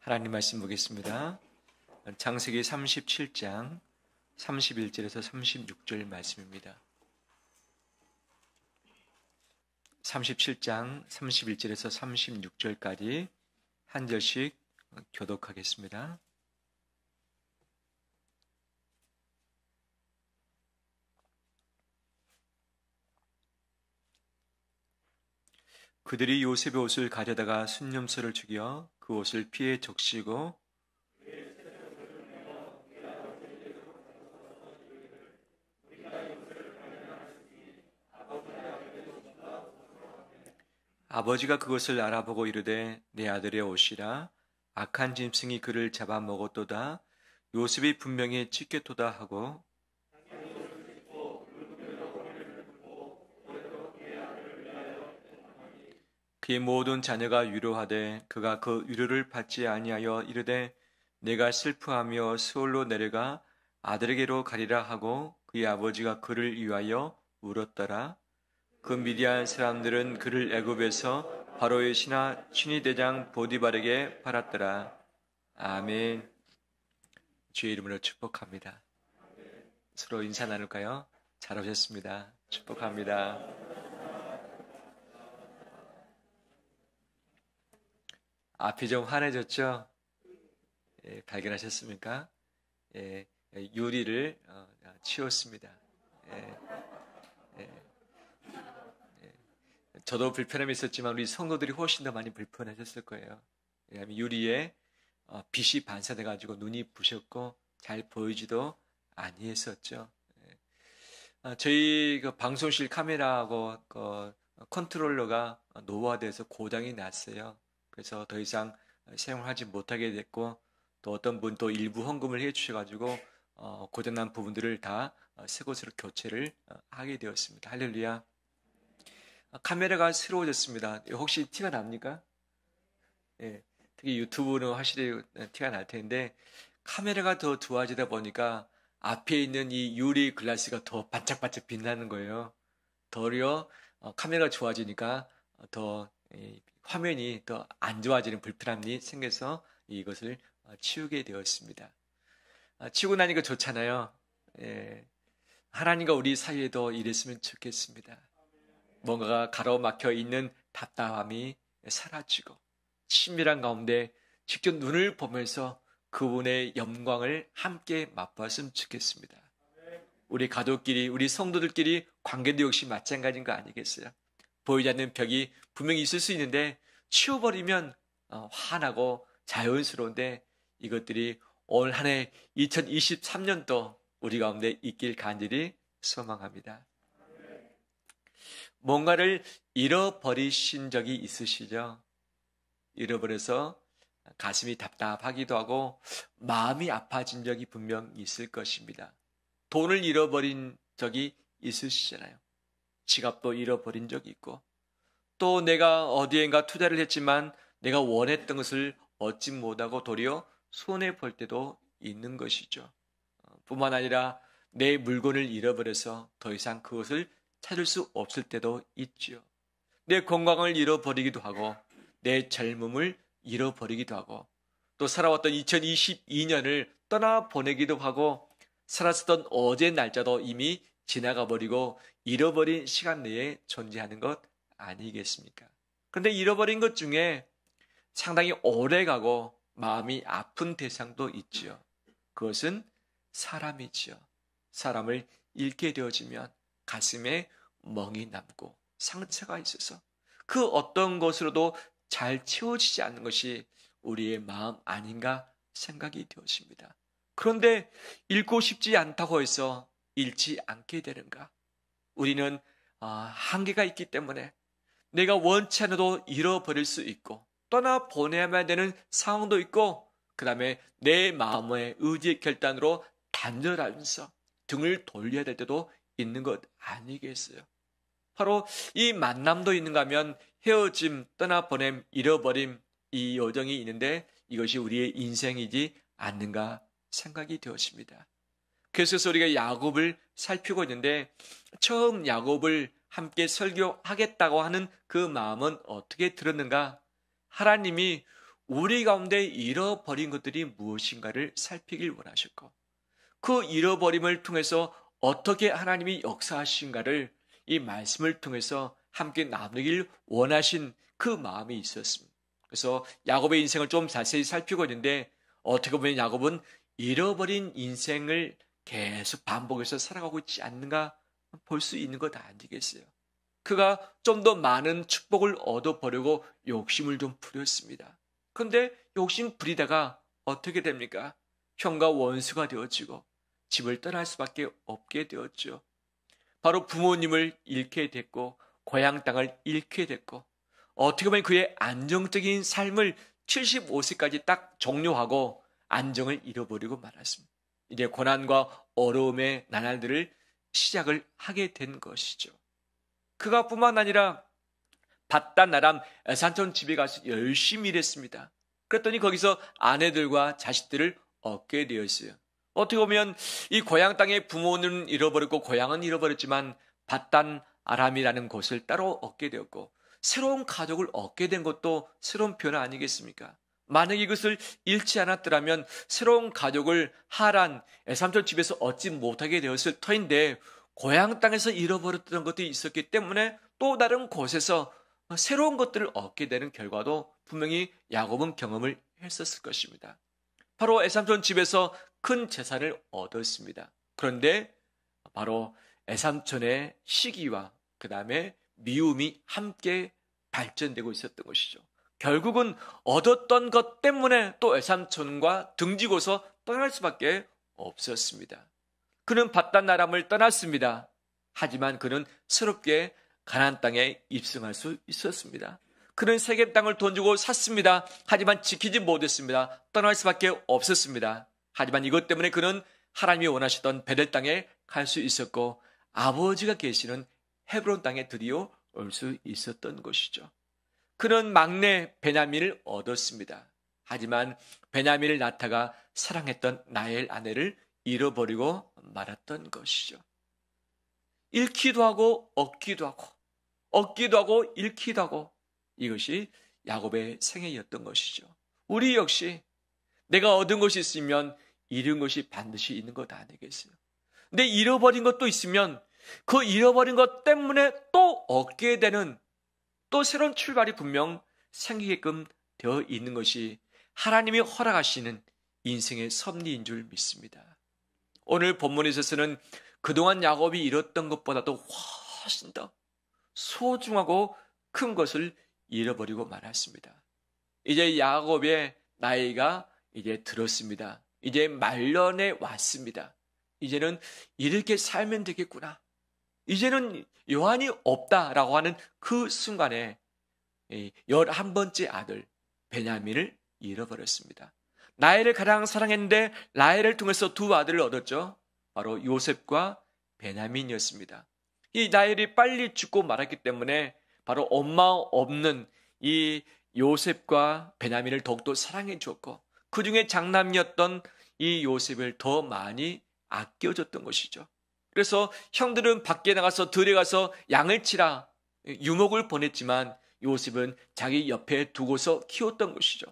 하나님 말씀 보겠습니다. 창세기 37장 31절에서 36절 말씀입니다. 37장 31절에서 36절까지 한 절씩 교독하겠습니다. 그들이 요셉의 옷을 가져다가 순념소를 죽여 그 옷을 피에 적시고 아버지가 그것을 알아보고 이르되 내 아들의 옷이라 악한 짐승이 그를 잡아먹었도다. 요셉이 분명히 찢겼도다 하고 그의 모든 자녀가 위로하되 그가 그 위로를 받지 아니하여 이르되 내가 슬퍼하며 스올로 내려가 아들에게로 가리라 하고 그의 아버지가 그를 위하여 울었더라. 그 미디안 사람들은 그를 애굽에서 바로의 신하 친위대장 보디발에게 팔았더라. 아멘. 주의 이름으로 축복합니다. 서로 인사 나눌까요? 잘 오셨습니다. 축복합니다. 앞이 좀 환해졌죠? 예, 발견하셨습니까? 예, 유리를 치웠습니다. 저도 불편함이 있었지만 우리 성도들이 훨씬 더 많이 불편하셨을 거예요. 왜냐하면 유리에 빛이 반사돼가지고 눈이 부셨고 잘 보이지도 아니했었죠. 저희 그 방송실 카메라하고 그 컨트롤러가 노후화돼서 고장이 났어요. 그래서 더 이상 사용하지 못하게 됐고 또 어떤 분 또 일부 헌금을 해주셔가지고 고장난 부분들을 다 새 것으로 교체를 하게 되었습니다. 할렐루야. 카메라가 새로워졌습니다. 혹시 티가 납니까? 예, 특히 유튜브는 확실히 티가 날 텐데 카메라가 더 좋아지다 보니까 앞에 있는 이 유리 글라스가 더 반짝반짝 빛나는 거예요. 더려 카메라가 좋아지니까 더 화면이 더 안 좋아지는 불편함이 생겨서 이것을 치우게 되었습니다. 치우고 나니까 좋잖아요. 예, 하나님과 우리 사이에도 이랬으면 좋겠습니다. 뭔가가 가로막혀 있는 답답함이 사라지고 친밀한 가운데 직접 눈을 보면서 그분의 영광을 함께 맛봤으면 좋겠습니다. 우리 가족끼리, 우리 성도들끼리 관계도 역시 마찬가지인 거 아니겠어요? 보이지 않는 벽이 분명히 있을 수 있는데 치워버리면 환하고 자연스러운데 이것들이 올 한 해 2023년도 우리 가운데 있길 간절히 소망합니다. 뭔가를 잃어버리신 적이 있으시죠? 잃어버려서 가슴이 답답하기도 하고 마음이 아파진 적이 분명 있을 것입니다. 돈을 잃어버린 적이 있으시잖아요. 지갑도 잃어버린 적이 있고 또 내가 어디엔가 투자를 했지만 내가 원했던 것을 얻지 못하고 도리어 손해볼 때도 있는 것이죠. 뿐만 아니라 내 물건을 잃어버려서 더 이상 그것을 찾을 수 없을 때도 있죠. 내 건강을 잃어버리기도 하고 내 젊음을 잃어버리기도 하고 또 살아왔던 2022년을 떠나보내기도 하고 살았었던 어제 날짜도 이미 지나가 버리고 잃어버린 시간 내에 존재하는 것 아니겠습니까? 그런데 잃어버린 것 중에 상당히 오래가고 마음이 아픈 대상도 있죠. 그것은 사람이죠. 사람을 잃게 되어지면 가슴에 멍이 남고 상처가 있어서 그 어떤 것으로도 잘 채워지지 않는 것이 우리의 마음 아닌가 생각이 되어집니다. 그런데 잃고 싶지 않다고 해서 잃지 않게 되는가? 우리는 한계가 있기 때문에 내가 원치 않아도 잃어버릴 수 있고 떠나보내야만 되는 상황도 있고 그 다음에 내 마음의 의지의 결단으로 단절하면서 등을 돌려야 될 때도 있는 것 아니겠어요? 바로 이 만남도 있는가 하면 헤어짐, 떠나보냄, 잃어버림 이 여정이 있는데 이것이 우리의 인생이지 않는가 생각이 되었습니다. 그래서 우리가 야곱을 살피고 있는데 처음 야곱을 함께 설교하겠다고 하는 그 마음은 어떻게 들었는가? 하나님이 우리 가운데 잃어버린 것들이 무엇인가를 살피길 원하셨고, 그 잃어버림을 통해서 어떻게 하나님이 역사하신가를 이 말씀을 통해서 함께 나누길 원하신 그 마음이 있었습니다. 그래서 야곱의 인생을 좀 자세히 살피고 있는데, 어떻게 보면 야곱은 잃어버린 인생을 계속 반복해서 살아가고 있지 않는가 볼 수 있는 것 아니겠어요? 그가 좀 더 많은 축복을 얻어보려고 욕심을 좀 부렸습니다. 그런데 욕심 부리다가 어떻게 됩니까? 형과 원수가 되어지고 집을 떠날 수밖에 없게 되었죠. 바로 부모님을 잃게 됐고 고향 땅을 잃게 됐고, 어떻게 보면 그의 안정적인 삶을 75세까지 딱 종료하고 안정을 잃어버리고 말았습니다. 이제 고난과 어려움의 나날들을 시작을 하게 된 것이죠. 그가 뿐만 아니라 밧단 아람 에산촌 집에 가서 열심히 일했습니다. 그랬더니 거기서 아내들과 자식들을 얻게 되었어요. 어떻게 보면 이 고향 땅의 부모는 잃어버렸고 고향은 잃어버렸지만 밧단 아람이라는 곳을 따로 얻게 되었고, 새로운 가족을 얻게 된 것도 새로운 변화 아니겠습니까? 만약 이것을 잃지 않았더라면 새로운 가족을 하란 에삼촌 집에서 얻지 못하게 되었을 터인데, 고향 땅에서 잃어버렸던 것들이 있었기 때문에 또 다른 곳에서 새로운 것들을 얻게 되는 결과도 분명히 야곱은 경험을 했었을 것입니다. 바로 에삼촌 집에서 큰 재산을 얻었습니다. 그런데 바로 에삼촌의 시기와 그 다음에 미움이 함께 발전되고 있었던 것이죠. 결국은 얻었던 것 때문에 또 에삼촌과 등지고서 떠날 수밖에 없었습니다. 그는 밧단 아람을 떠났습니다. 하지만 그는 새롭게 가나안 땅에 입성할 수 있었습니다. 그는 세겜 땅을 돈 주고 샀습니다. 하지만 지키지 못했습니다. 떠날 수밖에 없었습니다. 하지만 이것 때문에 그는 하나님이 원하시던 베델 땅에 갈 수 있었고, 아버지가 계시는 헤브론 땅에 드디어 올 수 있었던 것이죠. 그는 막내 베냐민을 얻었습니다. 하지만 베냐민을 낳다가 사랑했던 라헬 아내를 잃어버리고 말았던 것이죠. 잃기도 하고 얻기도 하고, 얻기도 하고 잃기도 하고, 이것이 야곱의 생애였던 것이죠. 우리 역시 내가 얻은 것이 있으면 잃은 것이 반드시 있는 것 아니겠어요? 근데 잃어버린 것도 있으면 그 잃어버린 것 때문에 또 얻게 되는, 또 새로운 출발이 분명 생기게끔 되어 있는 것이 하나님이 허락하시는 인생의 섭리인 줄 믿습니다. 오늘 본문에서는 그동안 야곱이 잃었던 것보다도 훨씬 더 소중하고 큰 것을 잃어버리고 말았습니다. 이제 야곱의 나이가 이제 들었습니다. 이제 말년에 왔습니다. 이제는 이렇게 살면 되겠구나. 이제는 여한이 없다라고 하는 그 순간에 11번째 아들 베냐민을 잃어버렸습니다. 라헬을 가장 사랑했는데 라헬을 통해서 두 아들을 얻었죠. 바로 요셉과 베냐민이었습니다. 이 라헬이 빨리 죽고 말았기 때문에 바로 엄마 없는 이 요셉과 베냐민을 더욱더 사랑해 주었고, 그 중에 장남이었던 이 요셉을 더 많이 아껴줬던 것이죠. 그래서 형들은 밖에 나가서 들에 가서 양을 치라 유목을 보냈지만 요셉은 자기 옆에 두고서 키웠던 것이죠.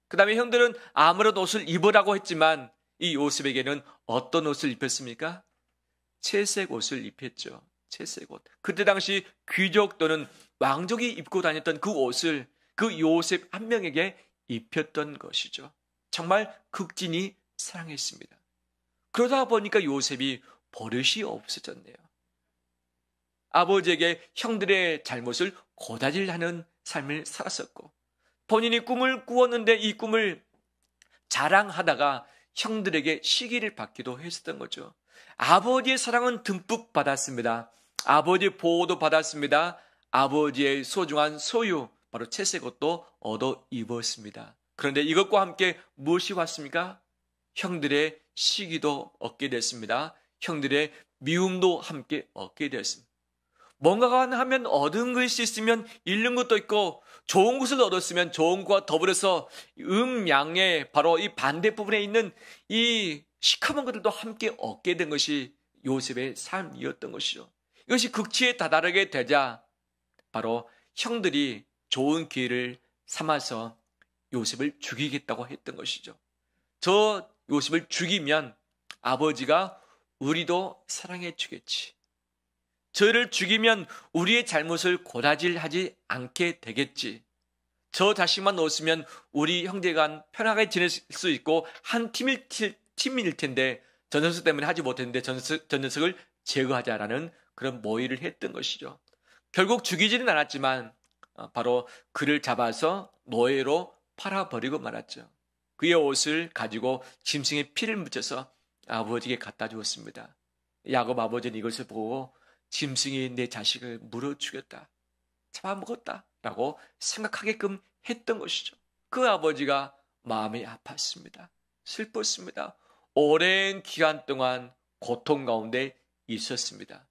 그 다음에 형들은 아무런 옷을 입으라고 했지만 이 요셉에게는 어떤 옷을 입혔습니까? 채색 옷을 입혔죠. 채색 옷. 그때 당시 귀족 또는 왕족이 입고 다녔던 그 옷을 그 요셉 한 명에게 입혔던 것이죠. 정말 극진히 사랑했습니다. 그러다 보니까 요셉이 버릇이 없어졌네요. 아버지에게 형들의 잘못을 고다질하는 삶을 살았었고, 본인이 꿈을 꾸었는데 이 꿈을 자랑하다가 형들에게 시기를 받기도 했었던 거죠. 아버지의 사랑은 듬뿍 받았습니다. 아버지의 보호도 받았습니다. 아버지의 소중한 소유, 바로 채색 옷도 얻어 입었습니다. 그런데 이것과 함께 무엇이 왔습니까? 형들의 시기도 얻게 됐습니다. 형들의 미움도 함께 얻게 됐습니다. 뭔가가 하면 얻은 것이 있으면 잃는 것도 있고, 좋은 것을 얻었으면 좋은 것과 더불어서 음양의 바로 이 반대부분에 있는 이 시커먼 것들도 함께 얻게 된 것이 요셉의 삶이었던 것이죠. 이것이 극치에 다다르게 되자 바로 형들이 좋은 기회를 삼아서 요셉을 죽이겠다고 했던 것이죠. 저 요셉을 죽이면 아버지가 우리도 사랑해 주겠지. 저를 죽이면 우리의 잘못을 고라질하지 않게 되겠지. 저 자식만 넣었으면 우리 형제간 편하게 지낼 수 있고 한 팀일 텐데 저 녀석 때문에 하지 못했는데 저 녀석을 제거하자라는 그런 모의를 했던 것이죠. 결국 죽이지는 않았지만 바로 그를 잡아서 노예로 팔아버리고 말았죠. 그의 옷을 가지고 짐승의 피를 묻혀서 아버지에게 갖다 주었습니다. 야곱 아버지는 이것을 보고 짐승이 내 자식을 물어 죽였다, 잡아먹었다 라고 생각하게끔 했던 것이죠. 그 아버지가 마음이 아팠습니다. 슬펐습니다. 오랜 기간 동안 고통 가운데 있었습니다.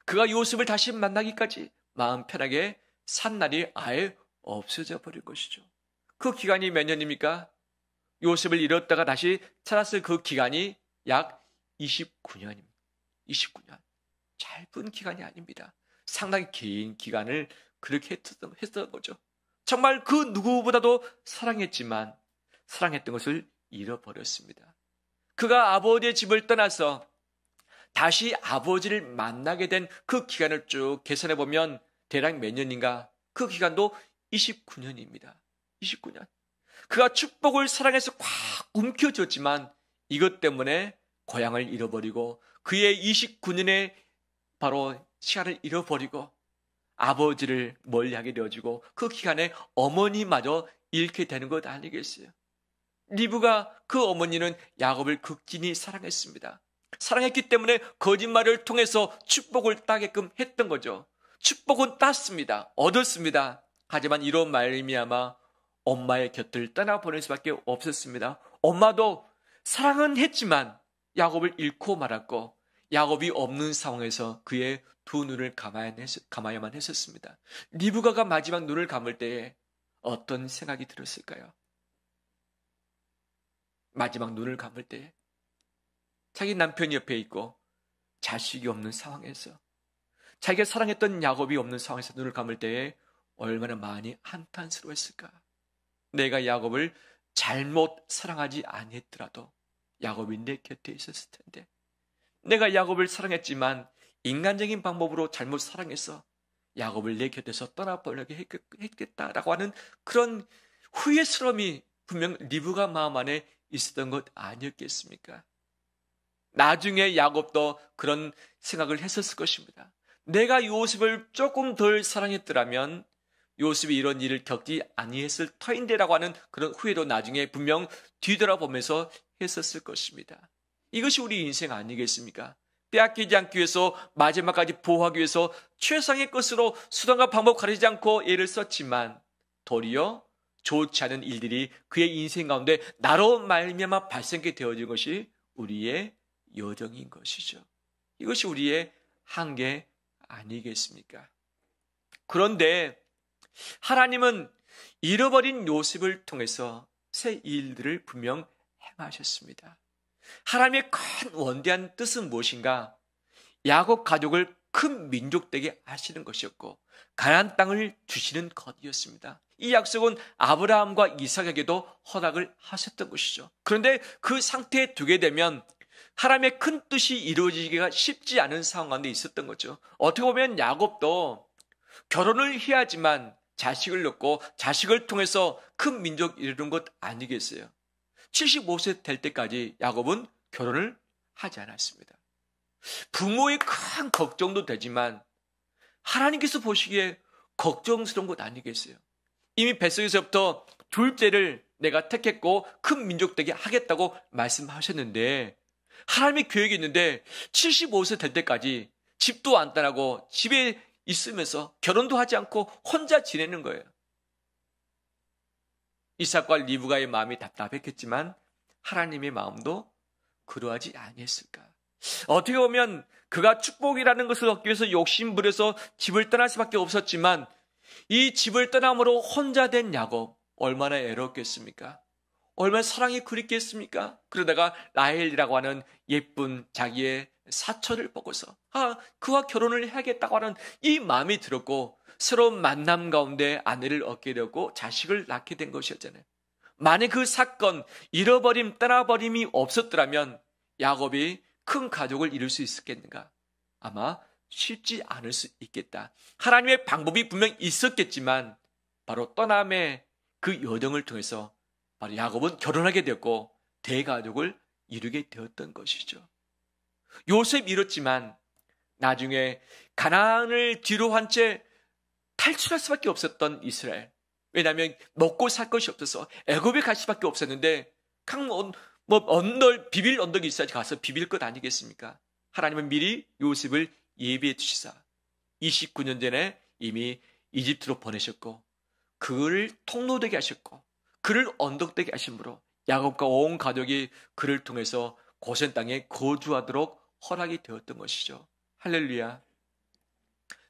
그가 요셉을 다시 만나기까지 마음 편하게 산 날이 아예 없어져 버릴 것이죠. 그 기간이 몇 년입니까? 요셉을 잃었다가 다시 찾았을 그 기간이 약 29년입니다. 29년. 짧은 기간이 아닙니다. 상당히 긴 기간을 그렇게 했던 거죠. 정말 그 누구보다도 사랑했지만 사랑했던 것을 잃어버렸습니다. 그가 아버지의 집을 떠나서 다시 아버지를 만나게 된 그 기간을 쭉 계산해 보면 대략 몇 년인가? 그 기간도 29년입니다. 29년. 그가 축복을 사랑해서 꽉 움켜쥐었지만 이것 때문에 고향을 잃어버리고 그의 29년의 바로 시간을 잃어버리고 아버지를 멀리하게 되어지고 그 기간에 어머니마저 잃게 되는 것 아니겠어요? 리브가 그 어머니는 야곱을 극진히 사랑했습니다. 사랑했기 때문에 거짓말을 통해서 축복을 따게끔 했던 거죠. 축복은 땄습니다. 얻었습니다. 하지만 이런 말미암아 엄마의 곁을 떠나보낼 수밖에 없었습니다. 엄마도 사랑은 했지만 야곱을 잃고 말았고 야곱이 없는 상황에서 그의 두 눈을 감아야만 했었습니다. 리브가가 마지막 눈을 감을 때에 어떤 생각이 들었을까요? 마지막 눈을 감을 때에 자기 남편이 옆에 있고 자식이 없는 상황에서 자기가 사랑했던 야곱이 없는 상황에서 눈을 감을 때에 얼마나 많이 한탄스러웠을까. 내가 야곱을 잘못 사랑하지 아니했더라도 야곱이 내 곁에 있었을 텐데 내가 야곱을 사랑했지만 인간적인 방법으로 잘못 사랑해서 야곱을 내 곁에서 떠나보려게 했겠다라고 하는 그런 후회스러움이 분명 리브가 마음 안에 있었던 것 아니었겠습니까? 나중에 야곱도 그런 생각을 했었을 것입니다. 내가 요셉을 조금 덜 사랑했더라면 요셉이 이런 일을 겪지 아니했을 터인데라고 하는 그런 후회도 나중에 분명 뒤돌아보면서 했었을 것입니다. 이것이 우리 인생 아니겠습니까? 빼앗기지 않기 위해서 마지막까지 보호하기 위해서 최상의 것으로 수단과 방법 가리지 않고 애를 썼지만 도리어 좋지 않은 일들이 그의 인생 가운데 나로 말미암아 발생하게 되어진 것이 우리의 여정인 것이죠. 이것이 우리의 한계 아니겠습니까? 그런데 하나님은 잃어버린 요셉을 통해서 새 일들을 분명 행하셨습니다. 하나님의 큰 원대한 뜻은 무엇인가? 야곱 가족을 큰 민족 되게 하시는 것이었고 가나안 땅을 주시는 것이었습니다. 이 약속은 아브라함과 이삭에게도 허락을 하셨던 것이죠. 그런데 그 상태에 두게 되면 하나님의 큰 뜻이 이루어지기가 쉽지 않은 상황 가운데 있었던 거죠. 어떻게 보면 야곱도 결혼을 해야지만 자식을 낳고 자식을 통해서 큰 민족 이루는 것 아니겠어요? 75세 될 때까지 야곱은 결혼을 하지 않았습니다. 부모의 큰 걱정도 되지만 하나님께서 보시기에 걱정스러운 것 아니겠어요? 이미 뱃속에서부터 둘째를 내가 택했고 큰 민족 되게 하겠다고 말씀하셨는데 하나님의 계획이 있는데 75세 될 때까지 집도 안 떠나고 집에 있으면서 결혼도 하지 않고 혼자 지내는 거예요. 이삭과 리브가의 마음이 답답했겠지만 하나님의 마음도 그러하지 아니했을까. 어떻게 보면 그가 축복이라는 것을 얻기 위해서 욕심부려서 집을 떠날 수밖에 없었지만 이 집을 떠남으로 혼자 된 야곱 얼마나 애롭겠습니까? 얼마나 사랑이 그립겠습니까? 그러다가 라헬이라고 하는 예쁜 자기의 사촌을 보고서 그와 결혼을 해야겠다고 하는 이 마음이 들었고 새로운 만남 가운데 아내를 얻게 되었고 자식을 낳게 된 것이었잖아요. 만약 그 사건, 잃어버림, 떠나버림이 없었더라면 야곱이 큰 가족을 이룰 수 있었겠는가? 아마 쉽지 않을 수 있겠다. 하나님의 방법이 분명 있었겠지만 바로 떠남의 그 여정을 통해서 바로 야곱은 결혼하게 되었고 대가족을 이루게 되었던 것이죠. 요셉 이렇지만 나중에 가나안을 뒤로 한 채 탈출할 수밖에 없었던 이스라엘. 왜냐하면 먹고 살 것이 없어서 애굽에 갈 수밖에 없었는데 비빌 언덕이 있어야지 가서 비빌 것 아니겠습니까? 하나님은 미리 요셉을 예비해 주시사 29년 전에 이미 이집트로 보내셨고 그를 통로되게 하셨고 그를 언덕되게 하심으로 야곱과 온 가족이 그를 통해서 고센 땅에 거주하도록 허락이 되었던 것이죠. 할렐루야.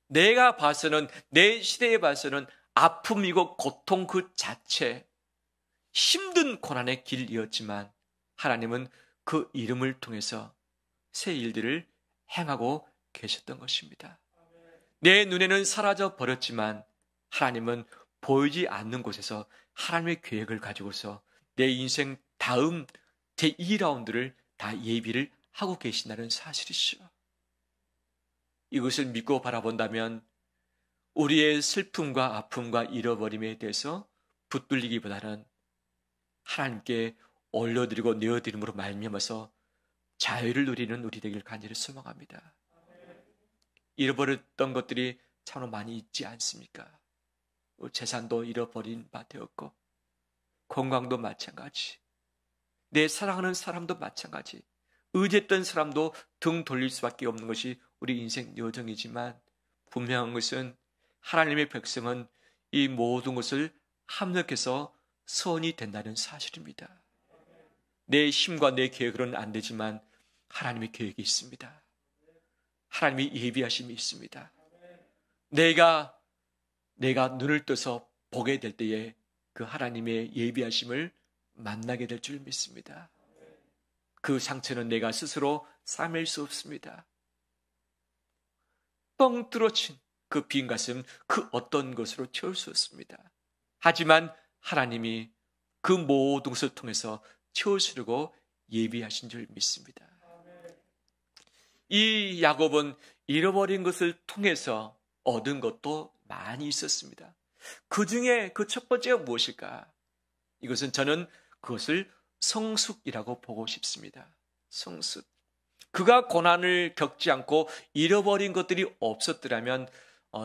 내가 봐서는, 내 시대에 봐서는 아픔이고 고통 그 자체, 힘든 고난의 길이었지만 하나님은 그 이름을 통해서 새 일들을 행하고 계셨던 것입니다. 내 눈에는 사라져 버렸지만 하나님은 보이지 않는 곳에서 하나님의 계획을 가지고서 내 인생 다음 제2라운드를 다 예비를 하고 계신다는 사실이죠. 이것을 믿고 바라본다면 우리의 슬픔과 아픔과 잃어버림에 대해서 붙들리기보다는 하나님께 올려드리고 내어드림으로 말미암아서 자유를 누리는 우리 되길 간절히 소망합니다. 잃어버렸던 것들이 참으로 많이 있지 않습니까? 재산도 잃어버린 바 되었고 건강도 마찬가지, 내 사랑하는 사람도 마찬가지, 의지했던 사람도 등 돌릴 수밖에 없는 것이 우리 인생 여정이지만 분명한 것은 하나님의 백성은 이 모든 것을 합력해서 선이 된다는 사실입니다. 내 힘과 내 계획으로는 안 되지만 하나님의 계획이 있습니다. 하나님의 예비하심이 있습니다. 내가 눈을 떠서 보게 될 때에 그 하나님의 예비하심을 만나게 될 줄 믿습니다. 그 상처는 내가 스스로 싸맬 수 없습니다. 뻥 뚫어진 그 빈 가슴 그 어떤 것으로 채울 수 없습니다. 하지만 하나님이 그 모든 것을 통해서 채우시려고 예비하신 줄 믿습니다. 이 야곱은 잃어버린 것을 통해서 얻은 것도 많이 있었습니다. 그 중에 그 첫 번째가 무엇일까? 이것은 저는 그것을 성숙이라고 보고 싶습니다. 성숙. 그가 고난을 겪지 않고 잃어버린 것들이 없었더라면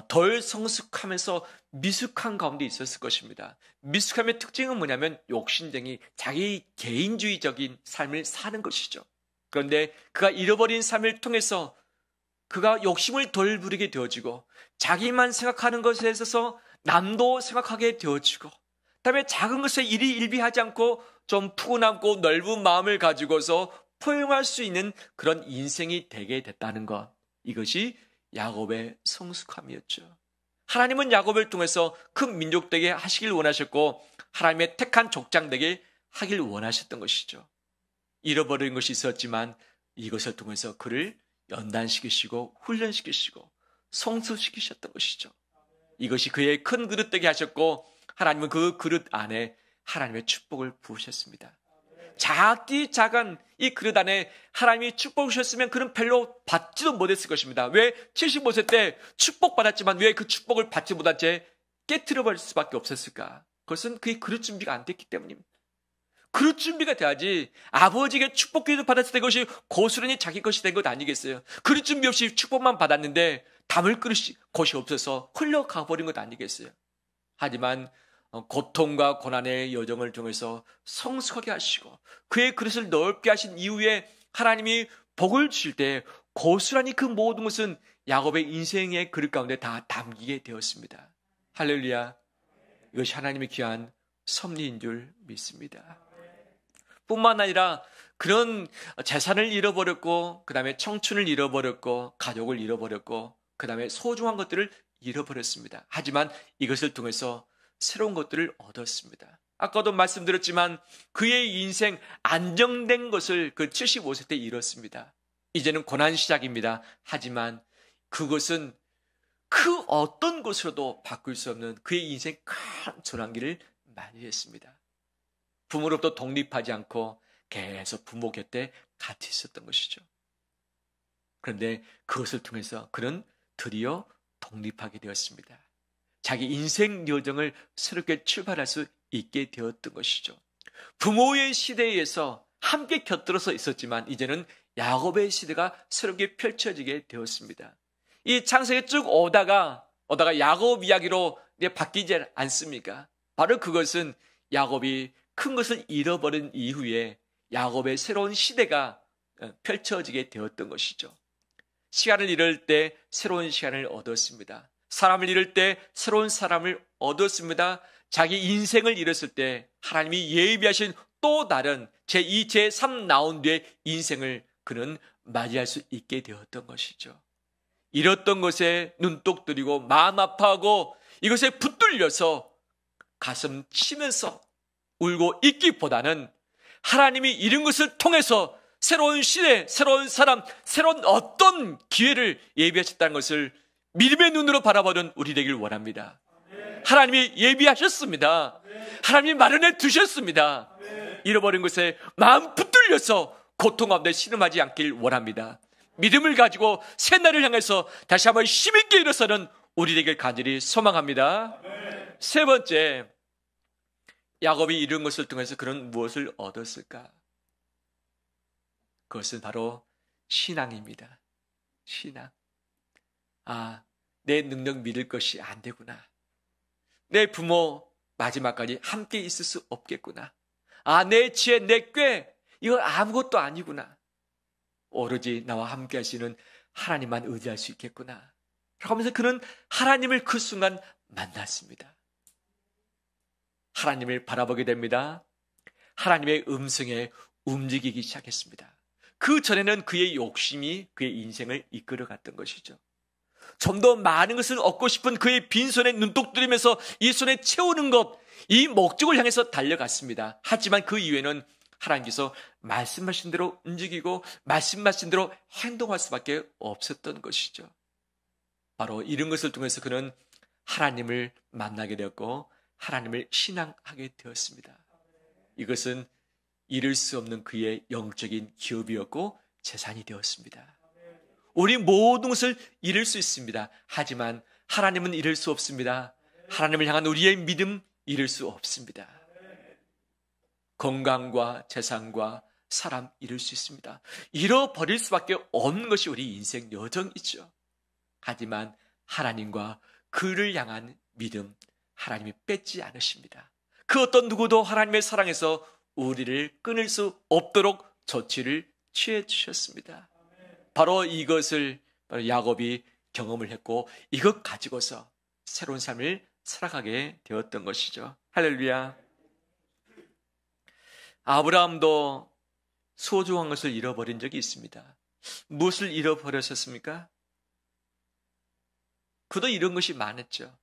덜 성숙하면서 미숙한 가운데 있었을 것입니다. 미숙함의 특징은 뭐냐면 욕심쟁이, 자기 개인주의적인 삶을 사는 것이죠. 그런데 그가 잃어버린 삶을 통해서 그가 욕심을 덜 부리게 되어지고 자기만 생각하는 것에 있어서 남도 생각하게 되어지고 그다음에 작은 것에 일희일비하지 않고 좀 푸근하고 넓은 마음을 가지고서 포용할 수 있는 그런 인생이 되게 됐다는 것, 이것이 야곱의 성숙함이었죠. 하나님은 야곱을 통해서 큰 민족 되게 하시길 원하셨고 하나님의 택한 족장 되게 하길 원하셨던 것이죠. 잃어버린 것이 있었지만 이것을 통해서 그를 연단시키시고 훈련시키시고 성숙시키셨던 것이죠. 이것이 그의 큰 그릇 되게 하셨고 하나님은 그 그릇 안에 하나님의 축복을 부으셨습니다. 작은 이 그릇 안에 하나님이 축복을 주셨으면 그는 별로 받지도 못했을 것입니다. 왜 75세 때 축복받았지만 왜 그 축복을 받지 못한 채 깨트려버릴 수밖에 없었을까? 그것은 그의 그릇 준비가 안 됐기 때문입니다. 그릇 준비가 돼야지 아버지에게 축복 기도 받았을 때 그것이 고스란히 자기 것이 된 것 아니겠어요? 그릇 준비 없이 축복만 받았는데 담을 것이 없어서 흘러가 버린 것 아니겠어요? 하지만 고통과 고난의 여정을 통해서 성숙하게 하시고 그의 그릇을 넓게 하신 이후에 하나님이 복을 주실 때 고스란히 그 모든 것은 야곱의 인생의 그릇 가운데 다 담기게 되었습니다. 할렐루야. 이것이 하나님의 귀한 섭리인 줄 믿습니다. 뿐만 아니라 그런 재산을 잃어버렸고 그 다음에 청춘을 잃어버렸고 가족을 잃어버렸고 그 다음에 소중한 것들을 잃어버렸습니다. 하지만 이것을 통해서 새로운 것들을 얻었습니다. 아까도 말씀드렸지만 그의 인생 안정된 것을 그 75세 때 잃었습니다. 이제는 고난 시작입니다. 하지만 그것은 그 어떤 것으로도 바꿀 수 없는 그의 인생 큰 전환기를 맞이했습니다. 부모로부터 독립하지 않고 계속 부모 곁에 같이 있었던 것이죠. 그런데 그것을 통해서 그는 드디어 독립하게 되었습니다. 자기 인생 여정을 새롭게 출발할 수 있게 되었던 것이죠. 부모의 시대에서 함께 곁들어서 있었지만 이제는 야곱의 시대가 새롭게 펼쳐지게 되었습니다. 이 창세기에 쭉 오다가 야곱 이야기로 바뀌지 않습니까? 바로 그것은 야곱이 큰 것을 잃어버린 이후에 야곱의 새로운 시대가 펼쳐지게 되었던 것이죠. 시간을 잃을 때 새로운 시간을 얻었습니다. 사람을 잃을 때 새로운 사람을 얻었습니다. 자기 인생을 잃었을 때 하나님이 예비하신 또 다른 제2, 제3 라운드의 인생을 그는 맞이할 수 있게 되었던 것이죠. 잃었던 것에 눈독 들이고 마음 아파하고 이것에 붙들려서 가슴 치면서 울고 있기보다는 하나님이 잃은 것을 통해서 새로운 시대, 새로운 사람, 새로운 어떤 기회를 예비하셨다는 것을 믿음의 눈으로 바라보는 우리 되길 원합니다. 하나님이 예비하셨습니다. 하나님이 마련해 두셨습니다. 잃어버린 것에 마음 붙들려서 고통 가운데 신음하지 않길 원합니다. 믿음을 가지고 새날을 향해서 다시 한번 힘있게 일어서는 우리 되길 간절히 소망합니다. 세 번째, 야곱이 이룬 것을 통해서 그는 무엇을 얻었을까? 그것은 바로 신앙입니다. 신앙. 내 능력 믿을 것이 안 되구나. 내 부모 마지막까지 함께 있을 수 없겠구나. 내 지혜, 내 꾀, 이거 아무것도 아니구나. 오로지 나와 함께 하시는 하나님만 의지할 수 있겠구나. 그러면서 그는 하나님을 그 순간 만났습니다. 하나님을 바라보게 됩니다. 하나님의 음성에 움직이기 시작했습니다. 그 전에는 그의 욕심이 그의 인생을 이끌어갔던 것이죠. 좀 더 많은 것을 얻고 싶은 그의 빈손에 눈독 들이면서 이 손에 채우는 것, 이 목적을 향해서 달려갔습니다. 하지만 그 이후에는 하나님께서 말씀하신 대로 움직이고 말씀하신 대로 행동할 수밖에 없었던 것이죠. 바로 이런 것을 통해서 그는 하나님을 만나게 되었고 하나님을 신앙하게 되었습니다. 이것은 잃을 수 없는 그의 영적인 기업이었고 재산이 되었습니다. 우리 모든 것을 잃을 수 있습니다. 하지만 하나님은 잃을 수 없습니다. 하나님을 향한 우리의 믿음 잃을 수 없습니다. 건강과 재산과 사람 잃을 수 있습니다. 잃어버릴 수밖에 없는 것이 우리 인생 여정이죠. 하지만 하나님과 그를 향한 믿음, 하나님이 뺏지 않으십니다. 그 어떤 누구도 하나님의 사랑에서 우리를 끊을 수 없도록 조치를 취해 주셨습니다. 바로 이것을 야곱이 경험을 했고 이것 가지고서 새로운 삶을 살아가게 되었던 것이죠. 할렐루야. 아브라함도 소중한 것을 잃어버린 적이 있습니다. 무엇을 잃어버렸었습니까? 그도 이런 것이 많았죠.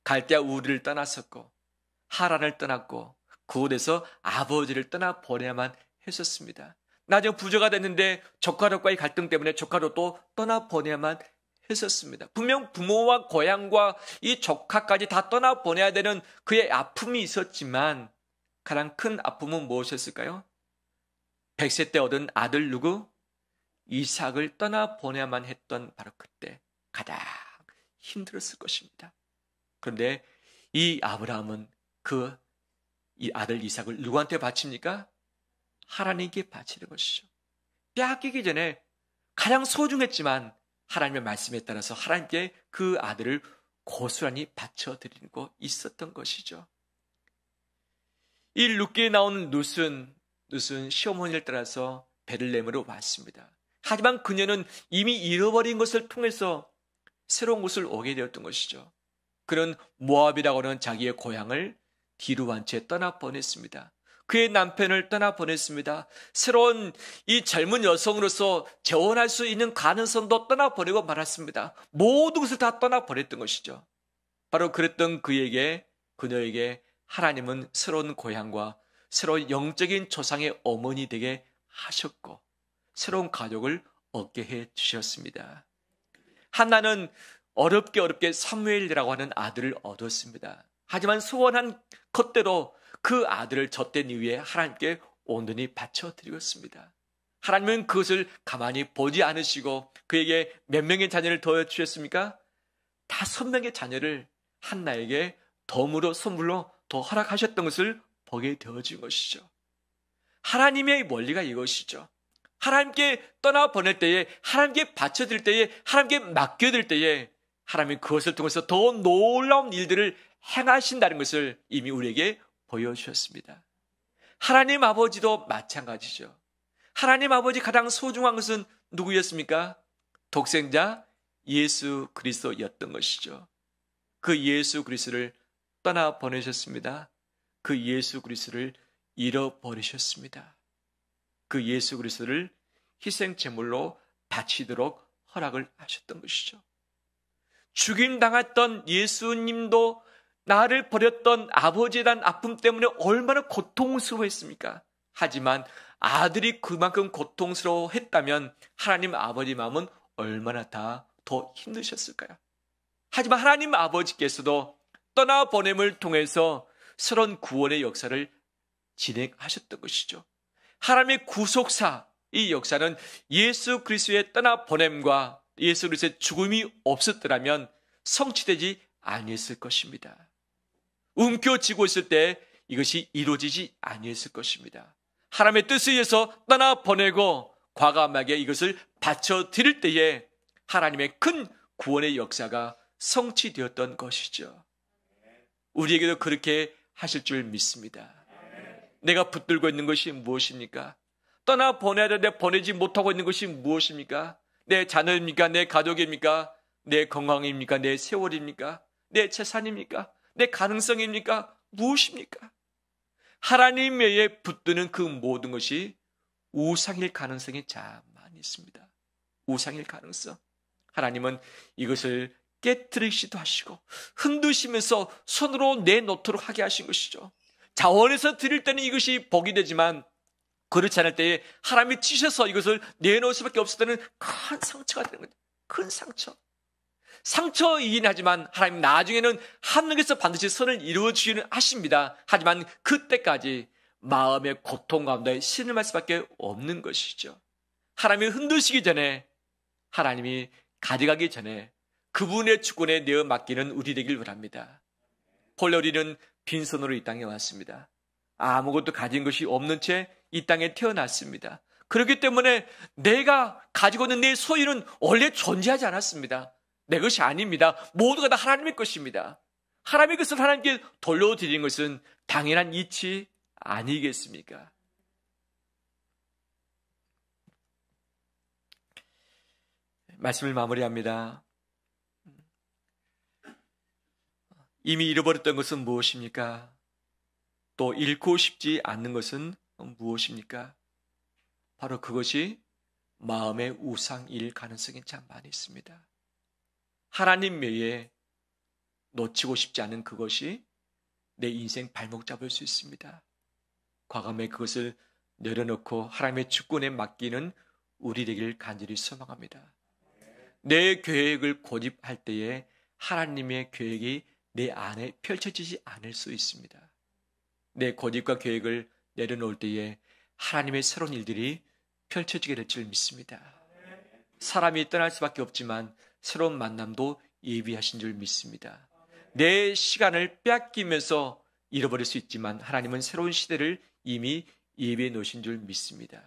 갈대아 우르를 떠났었고 하란을 떠났고 그곳에서 아버지를 떠나 보내야만 했었습니다. 나중에 부자가 됐는데 조카롯과의 갈등 때문에 조카롯도 떠나 보내야만 했었습니다. 분명 부모와 고향과 이 조카까지 다 떠나 보내야 되는 그의 아픔이 있었지만 가장 큰 아픔은 무엇이었을까요? 100세 때 얻은 아들 누구? 이삭을 떠나 보내야만 했던 바로 그때 가장 힘들었을 것입니다. 그런데 이 아브라함은 이 아들 이삭을 누구한테 바칩니까? 하나님께 바치는 것이죠. 빼앗기기 전에 가장 소중했지만 하나님의 말씀에 따라서 하나님께 그 아들을 고스란히 바쳐드리고 있었던 것이죠. 이 룻기에 나오는 룻은 시어머니를 따라서 베들레헴으로 왔습니다. 하지만 그녀는 이미 잃어버린 것을 통해서 새로운 곳을 오게 되었던 것이죠. 그는 모압이라고 하는 자기의 고향을 뒤로 한 채 떠나 보냈습니다. 그의 남편을 떠나 보냈습니다. 새로운 이 젊은 여성으로서 재혼할 수 있는 가능성도 떠나 보내고 말았습니다. 모든 것을 다 떠나 보냈던 것이죠. 바로 그랬던 그녀에게 하나님은 새로운 고향과 새로운 영적인 조상의 어머니 되게 하셨고 새로운 가족을 얻게 해 주셨습니다. 한나는 어렵게 사무엘이라고 하는 아들을 얻었습니다. 하지만 소원한 것대로 그 아들을 젖된 이후에 하나님께 온전히 바쳐드리겠습니다. 하나님은 그것을 가만히 보지 않으시고 그에게 몇 명의 자녀를 더해 주셨습니까? 5명의 자녀를 한나에게 덤으로 선물로 더 허락하셨던 것을 보게 되어진 것이죠. 하나님의 원리가 이것이죠. 하나님께 떠나보낼 때에, 하나님께 바쳐드릴 때에, 하나님께 맡겨드릴 때에 하나님이 그것을 통해서 더 놀라운 일들을 행하신다는 것을 이미 우리에게 보여주셨습니다. 하나님 아버지도 마찬가지죠. 하나님 아버지 가장 소중한 것은 누구였습니까? 독생자 예수 그리스도였던 것이죠. 그 예수 그리스도를 떠나보내셨습니다. 그 예수 그리스도를 잃어버리셨습니다. 그 예수 그리스도를 희생제물로 바치도록 허락을 하셨던 것이죠. 죽임당했던 예수님도 나를 버렸던 아버지에 대한 아픔 때문에 얼마나 고통스러워했습니까? 하지만 아들이 그만큼 고통스러워했다면 하나님 아버지 마음은 얼마나 더 힘드셨을까요? 하지만 하나님 아버지께서도 떠나보냄을 통해서 새로운 구원의 역사를 진행하셨던 것이죠. 하나님의 구속사, 이 역사는 예수 그리스도의 떠나보냄과 예수 그리스도의 죽음이 없었더라면 성취되지 아니했을 것입니다. 움켜쥐고 있을 때 이것이 이루어지지 아니했을 것입니다. 하나님의 뜻에 의해서 떠나보내고 과감하게 이것을 바쳐드릴 때에 하나님의 큰 구원의 역사가 성취되었던 것이죠. 우리에게도 그렇게 하실 줄 믿습니다. 내가 붙들고 있는 것이 무엇입니까? 떠나보내야 되는데 보내지 못하고 있는 것이 무엇입니까? 내 자녀입니까? 내 가족입니까? 내 건강입니까? 내 세월입니까? 내 재산입니까? 내 가능성입니까? 무엇입니까? 하나님 외에 붙드는 그 모든 것이 우상일 가능성이 참 많이 있습니다. 우상일 가능성. 하나님은 이것을 깨트리시기도 하시고 흔드시면서 손으로 내놓도록 하게 하신 것이죠. 자원에서 드릴 때는 이것이 복이 되지만 그렇지 않을 때에 하나님이 치셔서 이것을 내놓을 수밖에 없을 때는 큰 상처가 되는 거죠. 큰 상처. 상처이긴 하지만 하나님 나중에는 하늘에서 반드시 선을 이루어 주시는 하십니다. 하지만 그때까지 마음의 고통 가운데 신음할 수밖에 없는 것이죠. 하나님이 흔드시기 전에, 하나님이 가져가기 전에 그분의 주권에 내어 맡기는 우리 되길 바랍니다. 본래 우리는 빈손으로 이 땅에 왔습니다. 아무것도 가진 것이 없는 채 이 땅에 태어났습니다. 그렇기 때문에 내가 가지고 있는 내 소유는 원래 존재하지 않았습니다. 내 것이 아닙니다. 모두가 다 하나님의 것입니다. 하나님의 것을 하나님께 돌려드리는 것은 당연한 이치 아니겠습니까? 말씀을 마무리합니다. 이미 잃어버렸던 것은 무엇입니까? 또 잃고 싶지 않는 것은 무엇입니까? 바로 그것이 마음의 우상일 가능성이 참 많이 있습니다. 하나님 외에 놓치고 싶지 않은 그것이 내 인생 발목 잡을 수 있습니다. 과감하게 그것을 내려놓고 하나님의 주권에 맡기는 우리 되기를 간절히 소망합니다. 내 계획을 고집할 때에 하나님의 계획이 내 안에 펼쳐지지 않을 수 있습니다. 내 고집과 계획을 내려놓을 때에 하나님의 새로운 일들이 펼쳐지게 될 줄 믿습니다. 사람이 떠날 수밖에 없지만 새로운 만남도 예비하신 줄 믿습니다. 내 시간을 빼앗기면서 잃어버릴 수 있지만 하나님은 새로운 시대를 이미 예비해 놓으신 줄 믿습니다.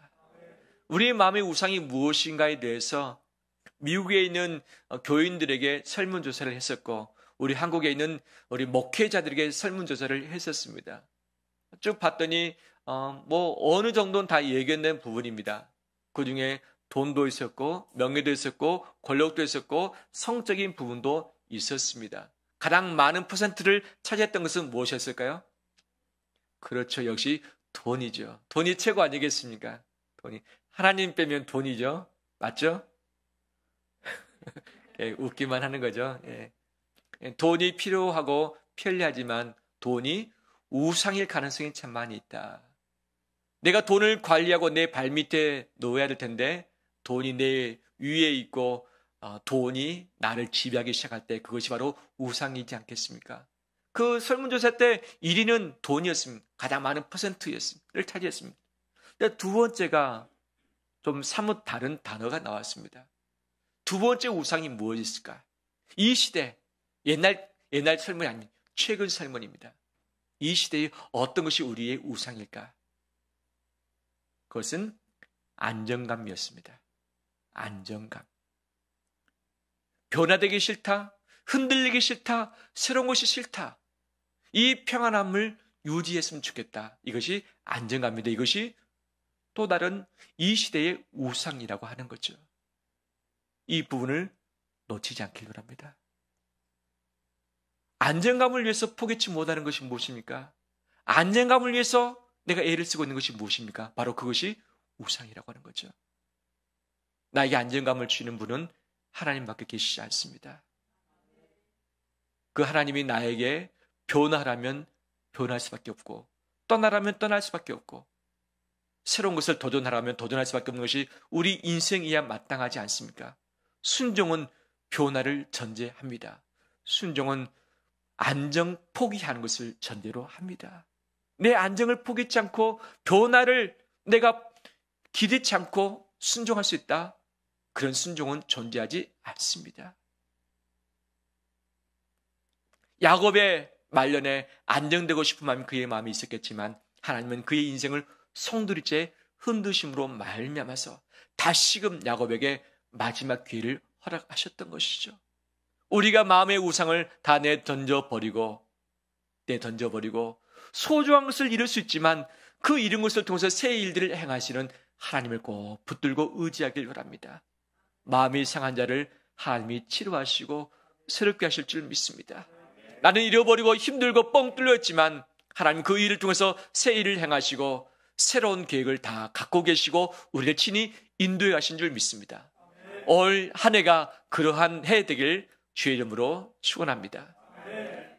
우리의 마음의 우상이 무엇인가에 대해서 미국에 있는 교인들에게 설문조사를 했었고 우리 한국에 있는 우리 목회자들에게 설문조사를 했었습니다. 쭉 봤더니 어느 정도는 다 예견된 부분입니다. 그중에 돈도 있었고 명예도 있었고 권력도 있었고 성적인 부분도 있었습니다. 가장 많은 퍼센트를 차지했던 것은 무엇이었을까요? 그렇죠. 역시 돈이죠. 돈이 최고 아니겠습니까? 돈이. 하나님 빼면 돈이죠. 맞죠? 예, 웃기만 하는 거죠. 예. 돈이 필요하고 편리하지만 돈이 우상일 가능성이 참 많이 있다. 내가 돈을 관리하고 내 발밑에 놓아야 될 텐데 돈이 내 위에 있고 돈이 나를 지배하기 시작할 때 그것이 바로 우상이지 않겠습니까? 그 설문조사 때 1위는 돈이었습니다. 가장 많은 퍼센트를 차지했습니다. 두 번째가 좀 사뭇 다른 단어가 나왔습니다. 두 번째 우상이 무엇일까? 이 시대, 옛날 설문이 아닙니다. 최근 설문입니다. 이 시대에 어떤 것이 우리의 우상일까? 그것은 안정감이었습니다. 안정감. 변화되기 싫다, 흔들리기 싫다, 새로운 것이 싫다. 이 평안함을 유지했으면 좋겠다. 이것이 안정감입니다. 이것이 또 다른 이 시대의 우상이라고 하는 거죠. 이 부분을 놓치지 않길 바랍니다. 안정감을 위해서 포기치 못하는 것이 무엇입니까? 안정감을 위해서 내가 애를 쓰고 있는 것이 무엇입니까? 바로 그것이 우상이라고 하는 거죠. 나에게 안정감을 주는 분은 하나님밖에 계시지 않습니다. 그 하나님이 나에게 변화하라면 변할 수밖에 없고, 떠나라면 떠날 수밖에 없고, 새로운 것을 도전하라면 도전할 수밖에 없는 것이 우리 인생이야 마땅하지 않습니까? 순종은 변화를 전제합니다. 순종은 안정 포기하는 것을 전제로 합니다. 내 안정을 포기치 않고 변화를 내가 기대치 않고 순종할 수 있다. 그런 순종은 존재하지 않습니다. 야곱의 말년에 안정되고 싶은 마음이 그의 마음에 있었겠지만 하나님은 그의 인생을 송두리째 흔드심으로 말미암아서 다시금 야곱에게 마지막 기회를 허락하셨던 것이죠. 우리가 마음의 우상을 다 내던져버리고 소중한 것을 잃을 수 있지만 그 잃은 것을 통해서 새 일들을 행하시는 하나님을 꼭 붙들고 의지하길 바랍니다. 마음이 상한 자를 하나님이 치료하시고 새롭게 하실 줄 믿습니다. 나는 잃어버리고 힘들고 뻥 뚫렸지만 하나님 그 일을 통해서 새 일을 행하시고 새로운 계획을 다 갖고 계시고 우리를 친히 인도해 가신 줄 믿습니다. 올 한 해가 그러한 해 되길 주의 이름으로 축원합니다.